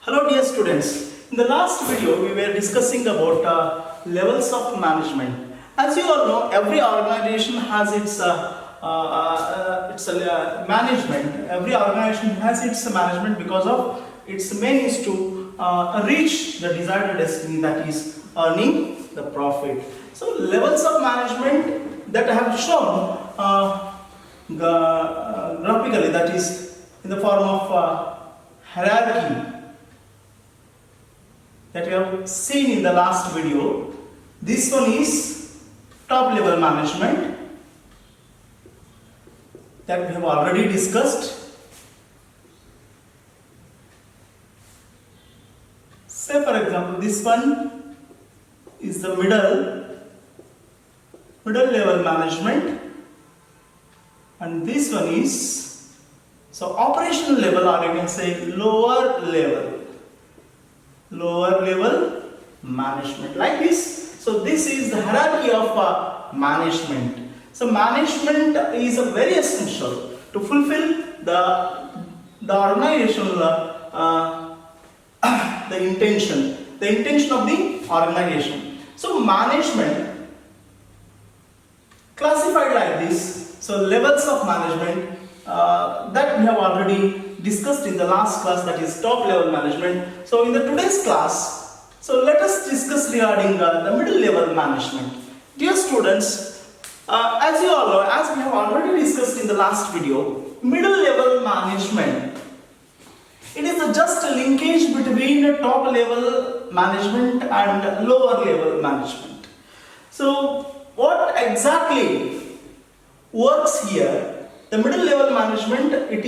Hello dear students, in the last video we were discussing about levels of management. As you all know, every organization has its management. Every organization has its management because of its main is to reach the desired destiny, that is earning the profit. So levels of management that I have shown graphically, that is in the form of hierarchy, that we have seen in the last video. This one is top level management that we have already discussed. Say for example, this one is the middle level management, and this one is operational level, or you can say lower level management, like this. So this is the hierarchy of management. So management is very essential to fulfill the organizational the intention of the organization. So management classified like this. So levels of management that we have already discussed in the last class, that is top level management. So in the today's class, so let us discuss regarding the middle level management. Dear students, as you all know, as we have already discussed in the last video, middle level management, it is just a linkage between top level management and lower level management. So what exactly works here? The middle level management, it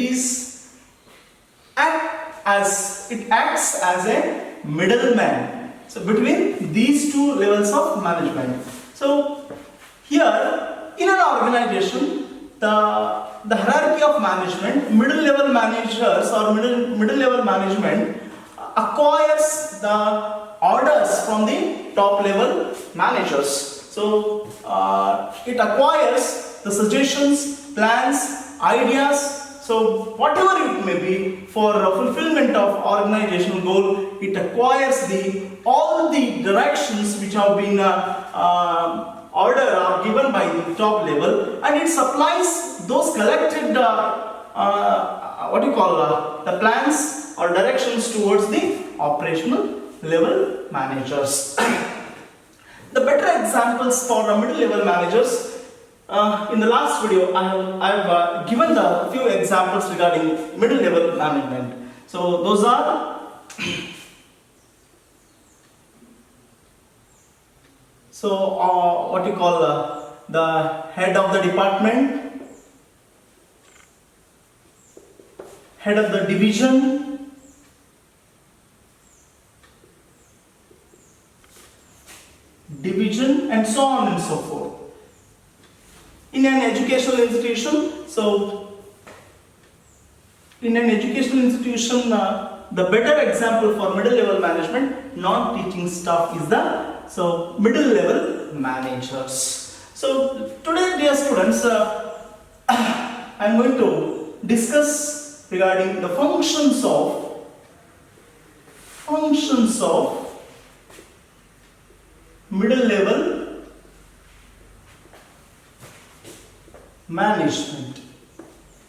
acts as a middleman, so between these two levels of management. So here in an organization, the hierarchy of management, middle level managers or middle level management acquires the orders from the top level managers. So it acquires the suggestions, plans, ideas. So whatever it may be, for fulfillment of organizational goal, it acquires all the directions which have been ordered or given by the top level, and it supplies those collected the plans or directions towards the operational level managers. The better examples for middle level managers, in the last video I have given the few examples regarding middle level management. So those are the head of the department, head of the division, and so on and so forth. In an educational institution, the better example for middle level management, non-teaching staff, is the middle level managers. So today, dear students, I am going to discuss regarding the functions of middle level management.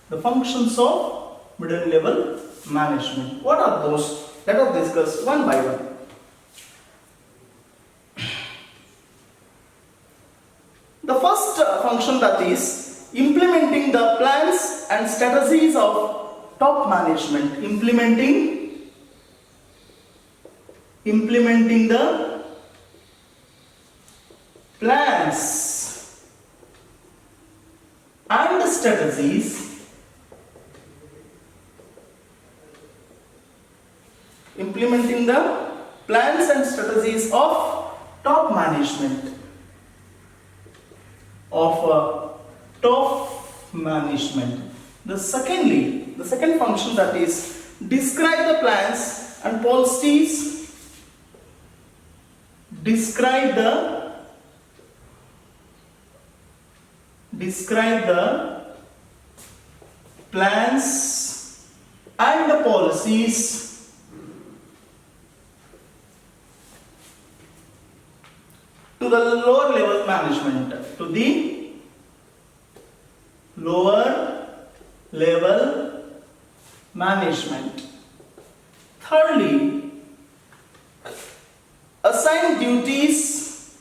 The functions of middle level management. What are those? Let us discuss one by one. The first function, that is implementing the plans and strategies of top management. Implementing the plans and strategies, implementing the plans and strategies of top management, The second function, that is describe the plans and policies, describe the plans and the policies management, to the lower level management. Thirdly, assign duties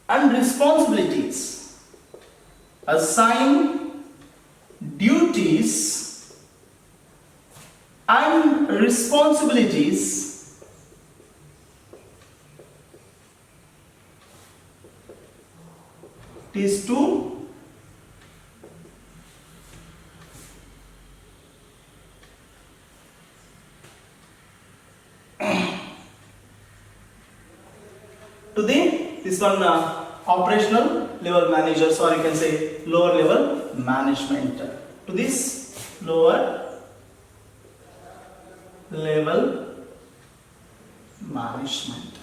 and responsibilities. Assign duties and responsibilities is to this one operational level managers, or you can say lower level management, to this lower level management.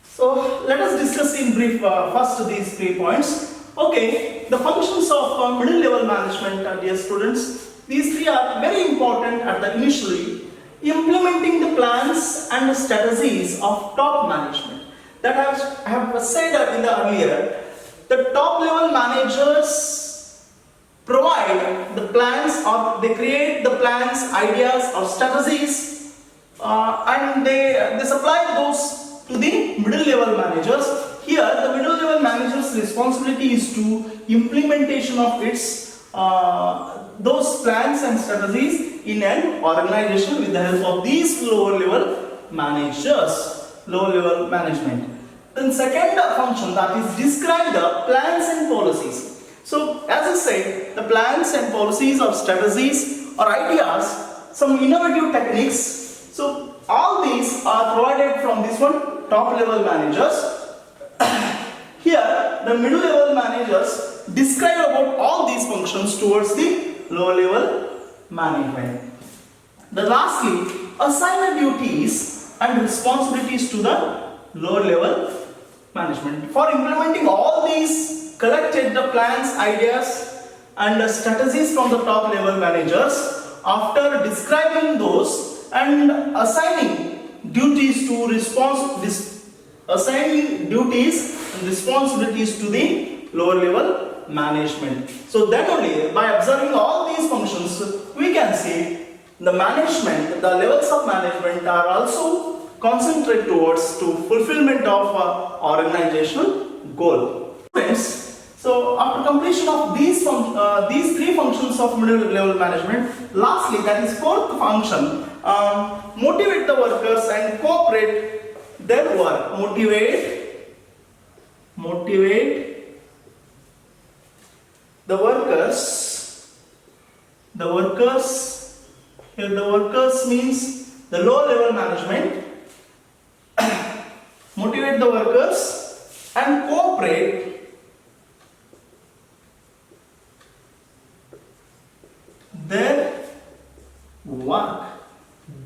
So let us discuss in brief first these 3 points. Okay, the functions of middle level management, dear students, these 3 are very important at the initially. Implementing the plans and the strategies of top management. That I have said in the earlier, the top level managers provide the plans, or they create the plans, ideas or strategies, and they supply those to the middle level managers. Here the middle level managers' responsibility is to implementation of its those plans and strategies in an organization with the help of these lower level managers, lower level management. Then second function, that is describe the plans and policies. So as I said, the plans and policies or strategies or ideas, some innovative techniques. So all these are provided from this one top level managers. Here the middle level managers describe about all these functions towards the lower level management. Then lastly, assign the duties and responsibilities to the lower level management. For implementing all these collected the plans, ideas and the strategies from the top level managers, after describing those and assigning duties to assigning duties and responsibilities to the lower level management. So that only by observing all these functions we can see the management, the levels of management are also concentrate towards to fulfillment of organizational goal. Friends, so after completion of these 3 functions of middle level management, lastly, that is 4th function, motivate the workers and cooperate their work. Motivate the workers. Here the workers means the lower level management. Motivate the workers and cooperate their work.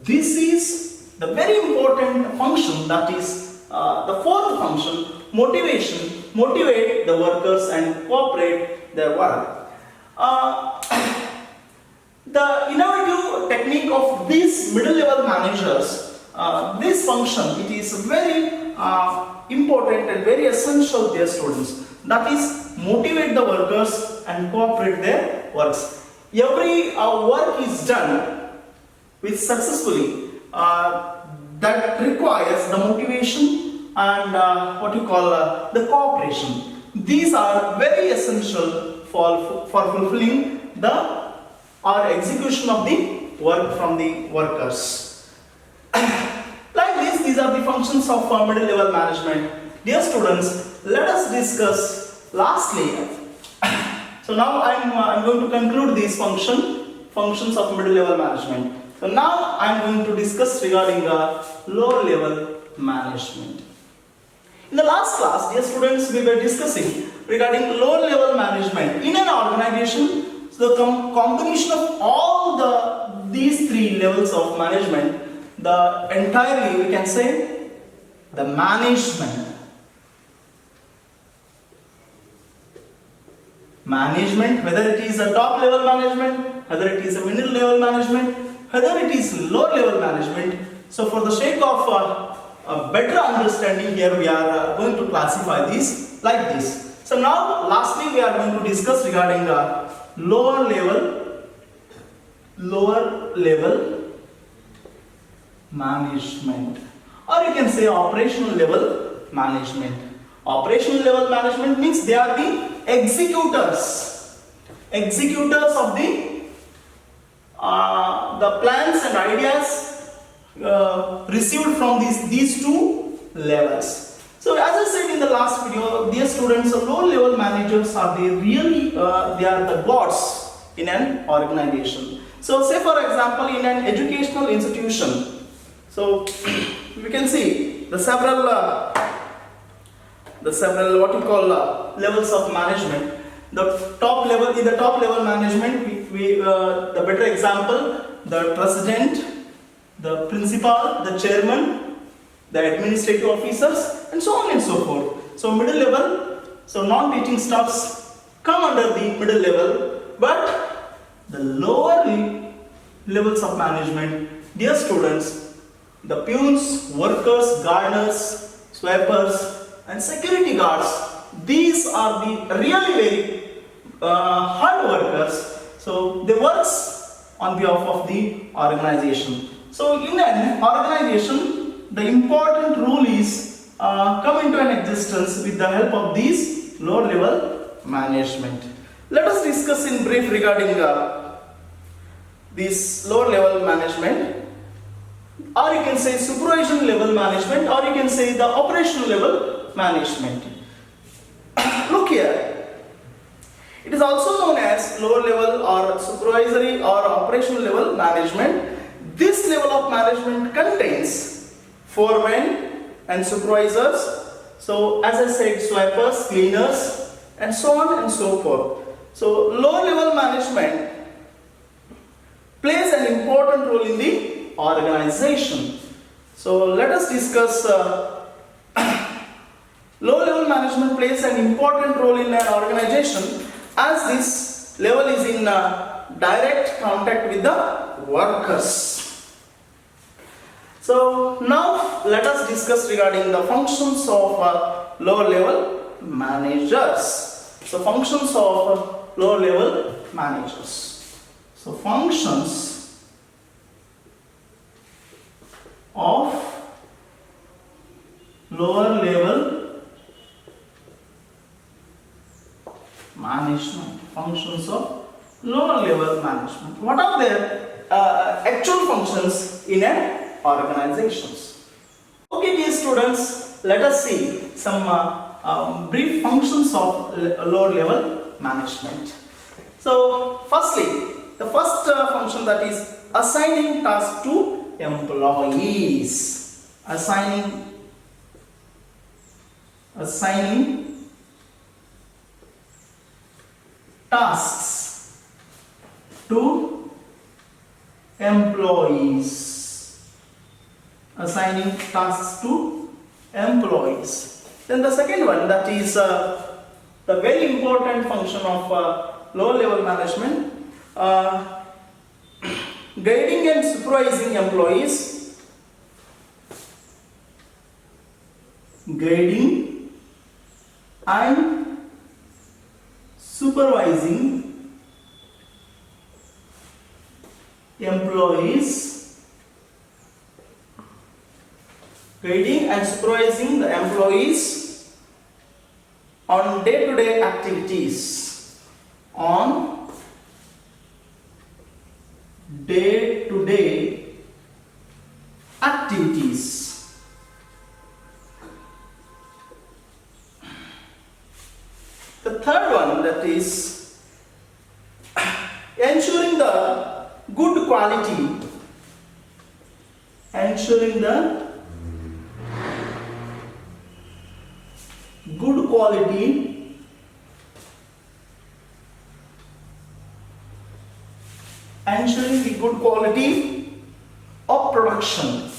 This is the very important function, that is the 4th function, motivation. Motivate the workers and cooperate their work. The innovative technique of these middle level managers, this function, it is very important and very essential, dear students. That is motivate the workers and cooperate their works. Every work is done with successfully that requires the motivation and the cooperation. These are very essential for fulfilling the execution of the work from the workers. Like this, these are the functions of middle level management. Dear students, let us discuss lastly. So now I'm going to conclude these functions of middle level management. So now I'm going to discuss regarding lower level management. In the last class, dear students, we were discussing regarding lower level management in an organization. So the combination of all these 3 levels of management, the entirely we can say the management, whether it is a top level management, whether it is a middle level management, whether it is lower level management. So for the sake of a better understanding here, we are going to classify these like this. So now lastly we are going to discuss regarding the lower level management, or you can say operational level management. Operational level management means they are the executors of the plans and ideas received from these two levels. So as I said in the last video, dear students, low level managers are they are the gods in an organization. So say for example in an educational institution, so we can see the several what you call levels of management. The top level, in the top level management, the better example, the president, the principal, the chairman, the administrative officers, and so on and so forth. So middle level, so non-teaching staffs come under the middle level, but the lower levels of management, dear students, the peons, workers, gardeners, sweepers, and security guards, these are the really very hard workers. So they works on behalf of the organization. So in an organization, the important rule is come into an existence with the help of these lower level management. Let us discuss in brief regarding this lower level management, or you can say supervision level management, or you can say the operational level management. Look here. It is also known as lower level or supervisory or operational level management. This level of management contains foremen and supervisors. So as I said, sweepers, cleaners, and so on and so forth. So lower level management plays an important role in the organization. So let us discuss low level management plays an important role in an organization, as this level is in direct contact with the workers. So now let us discuss regarding the functions of lower level managers. So functions of lower level managers. So functions of lower level management. Functions of lower level management. What are their actual functions in an organization? Okay, dear students, let us see some brief functions of lower level management. So firstly, the first function, that is assigning tasks to employees. Assigning tasks to employees. Assigning tasks to employees. Then the second one, that is the very important function of lower level management, guiding and supervising employees. Guiding and supervising employees. Guiding and supervising the employees on day-to-day activities. On day-to-day activities. The third one, that is ensuring the good quality. Ensuring the good quality ensuring the good quality of production.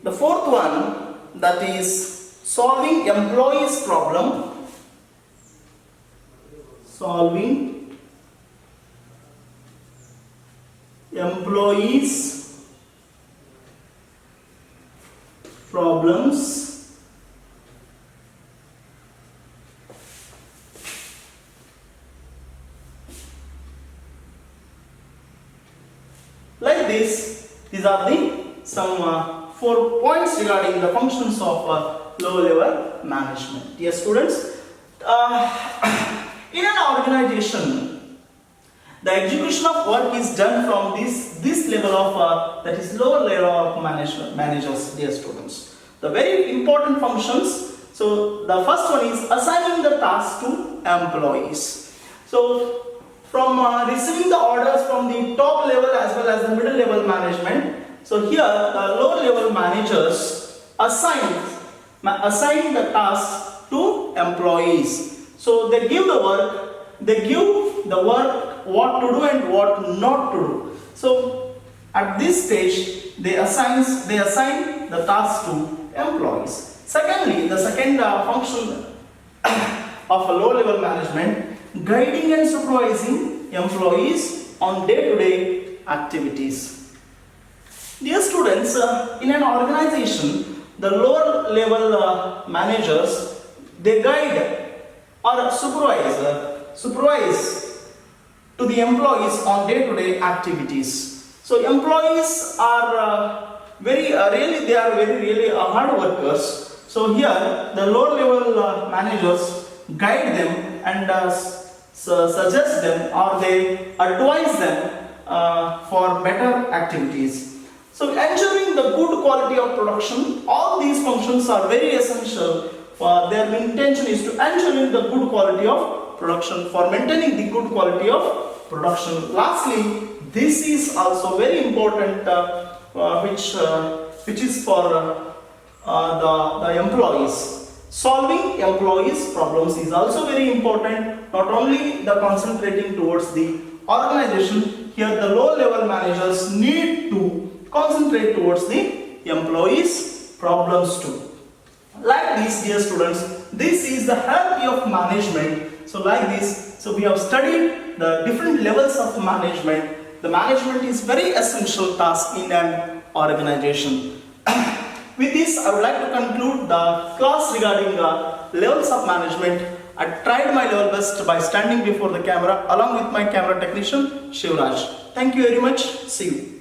The fourth one, that is solving employees' problem. Solving employees problems like this. These are the some 4 points regarding the functions of low level management. Dear students, in an organization, the execution of work is done from this level of that is lower level of managers. Dear students, the very important functions. So the first one is assigning the task to employees. So from receiving the orders from the top level as well as the middle level management. So here the lower level managers assign the tasks to employees. So they give the work what to do and what not to do. So at this stage they assign the task to employees. Secondly, the second function of a low level management, guiding and supervising employees on day-to-day activities. Dear students, in an organization, the lower level managers, they guide or supervise to the employees on day-to-day activities. So employees are very hard workers. So here the lower level managers guide them and suggest them, or they advise them for better activities. So ensuring the good quality of production, all these functions are very essential. For their intention is to ensuring the good quality of production, for maintaining the good quality of production. Lastly, this is also very important, which is for the employees. Solving employees' problems is also very important. Not only the concentrating towards the organization, here the low level managers need to concentrate towards the employees' problems too. Like this, dear students, this is the hierarchy of management. So like this, so we have studied the different levels of management. The management is very essential task in an organization. With this, I would like to conclude the class regarding levels of management. I tried my level best by standing before the camera along with my camera technician Shivraj. Thank you very much. See you.